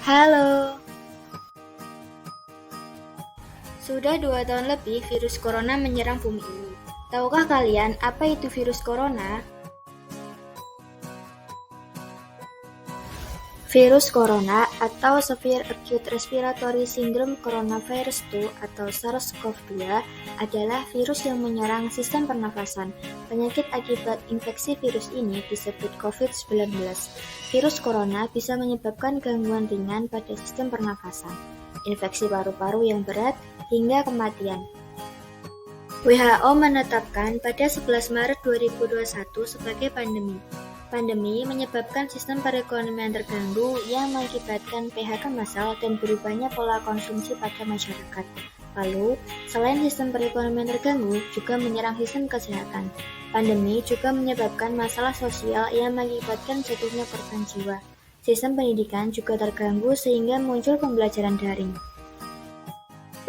Halo. Sudah 2 tahun lebih virus corona menyerang bumi ini. Tahukah kalian apa itu virus corona? Virus corona atau Severe Acute Respiratory Syndrome Coronavirus 2 atau SARS-CoV-2 adalah virus yang menyerang sistem pernafasan. Penyakit akibat infeksi virus ini disebut COVID-19. Virus corona bisa menyebabkan gangguan ringan pada sistem pernafasan, infeksi paru-paru yang berat, hingga kematian. WHO menetapkan pada 11 Maret 2021 sebagai pandemi. Pandemi menyebabkan sistem perekonomian terganggu yang mengakibatkan PHK massal dan berubahnya pola konsumsi pada masyarakat. Lalu, selain sistem perekonomian terganggu, juga menyerang sistem kesehatan. Pandemi juga menyebabkan masalah sosial yang mengakibatkan jatuhnya korban jiwa. Sistem pendidikan juga terganggu sehingga muncul pembelajaran daring.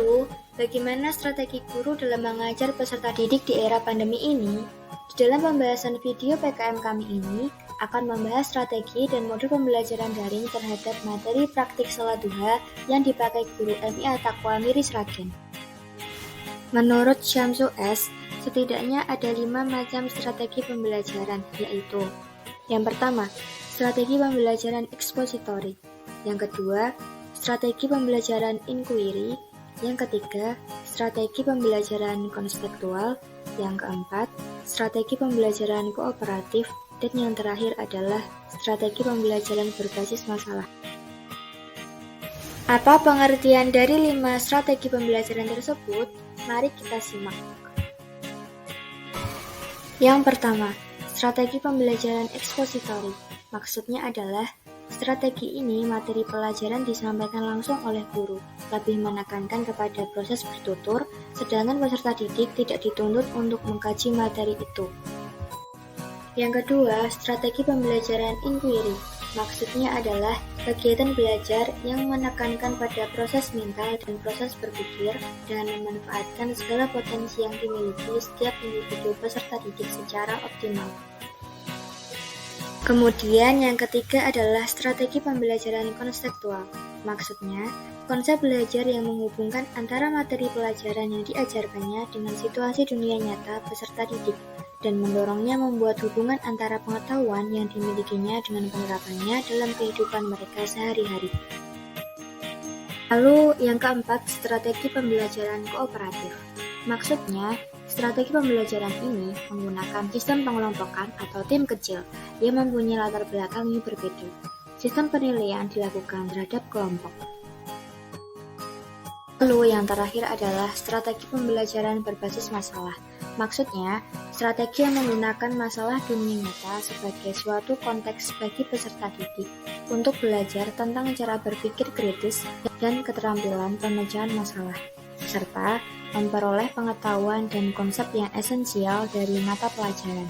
Lalu, bagaimana strategi guru dalam mengajar peserta didik di era pandemi ini? Di dalam pembahasan video PKM kami ini, akan membahas strategi dan modul pembelajaran daring terhadap materi praktik sholat duha yang dipakai guru MIA Taqwa Miris Ragen. Menurut Syamsu S., setidaknya ada 5 macam strategi pembelajaran, yaitu: yang pertama, strategi pembelajaran ekspositori; yang kedua, strategi pembelajaran inquiry; yang ketiga, strategi pembelajaran konseptual; yang keempat, strategi pembelajaran kooperatif; dan yang terakhir adalah strategi pembelajaran berbasis masalah. Apa pengertian dari 5 strategi pembelajaran tersebut? Mari kita simak. Yang pertama, strategi pembelajaran ekspositori. Maksudnya adalah strategi ini materi pelajaran disampaikan langsung oleh guru, lebih menekankan kepada proses bertutur, sedangkan peserta didik tidak dituntut untuk mengkaji materi itu. Yang kedua, strategi pembelajaran inquiry. Maksudnya adalah kegiatan belajar yang menekankan pada proses mental dan proses berpikir dengan memanfaatkan segala potensi yang dimiliki setiap individu peserta didik secara optimal. Kemudian yang ketiga adalah strategi pembelajaran konseptual. Maksudnya, konsep belajar yang menghubungkan antara materi pelajaran yang diajarkannya dengan situasi dunia nyata peserta didik, dan mendorongnya membuat hubungan antara pengetahuan yang dimilikinya dengan penerapannya dalam kehidupan mereka sehari-hari. Lalu yang keempat, strategi pembelajaran kooperatif. Maksudnya, strategi pembelajaran ini menggunakan sistem pengelompokan atau tim kecil yang mempunyai latar belakang yang berbeda. Sistem penilaian dilakukan terhadap kelompok. Lalu yang terakhir adalah strategi pembelajaran berbasis masalah. Maksudnya, strategi yang menggunakan masalah dunia nyata sebagai suatu konteks bagi peserta didik untuk belajar tentang cara berpikir kritis dan keterampilan pemecahan masalah, serta memperoleh pengetahuan dan konsep yang esensial dari mata pelajaran.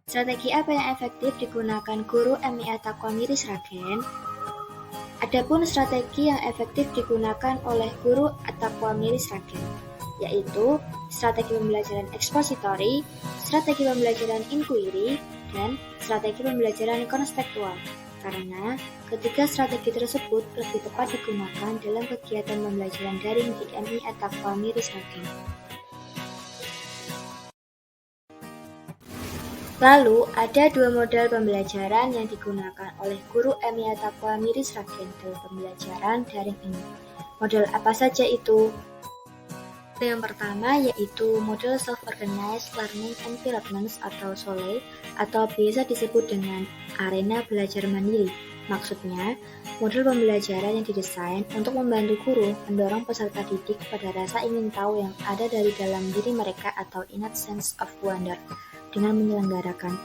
Strategi apa yang efektif digunakan guru MIA Taqwa Miris Ragen? Adapun strategi yang efektif digunakan oleh guru Taqwa Miris Ragen, yaitu strategi pembelajaran ekspositori, strategi pembelajaran inquiry, dan strategi pembelajaran konseptual. Karena ketiga strategi tersebut lebih tepat digunakan dalam kegiatan pembelajaran daring di MIA Taqwa Miris Ragen. Lalu, ada 2 model pembelajaran yang digunakan oleh guru MIA Taqwa Miris Ragen dalam pembelajaran daring ini. Model apa saja itu? Yang pertama yaitu model Self-Organized Learning Environments atau SOLE, atau biasa disebut dengan arena belajar mandiri. Maksudnya, model pembelajaran yang didesain untuk membantu guru mendorong peserta didik pada rasa ingin tahu yang ada dari dalam diri mereka atau innate sense of wonder dengan menyelenggarakan.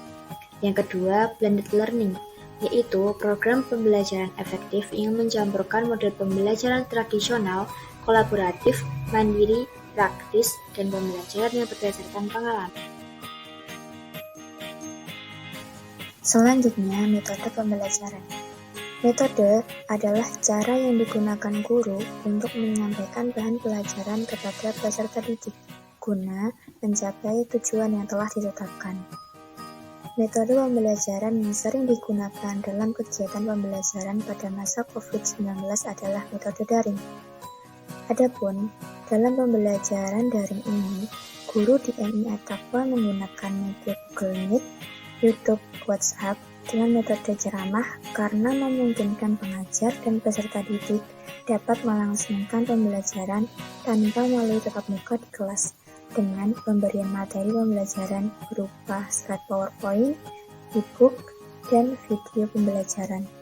Yang kedua, blended learning, yaitu program pembelajaran efektif yang mencampurkan model pembelajaran tradisional, kolaboratif, mandiri, praktis, dan pembelajaran yang berdasarkan pengalaman. Selanjutnya, metode pembelajaran. Metode adalah cara yang digunakan guru untuk menyampaikan bahan pelajaran kepada peserta didik guna mencapai tujuan yang telah ditetapkan. Metode pembelajaran yang sering digunakan dalam kegiatan pembelajaran pada masa COVID-19 adalah metode daring. Adapun, dalam pembelajaran daring ini, guru di MI Attaqwa menggunakan media Google Meet, YouTube, WhatsApp dengan metode ceramah karena memungkinkan pengajar dan peserta didik dapat melangsungkan pembelajaran tanpa melalui tatap muka di kelas, dengan pemberian materi pembelajaran berupa slide PowerPoint, e-book, dan video pembelajaran.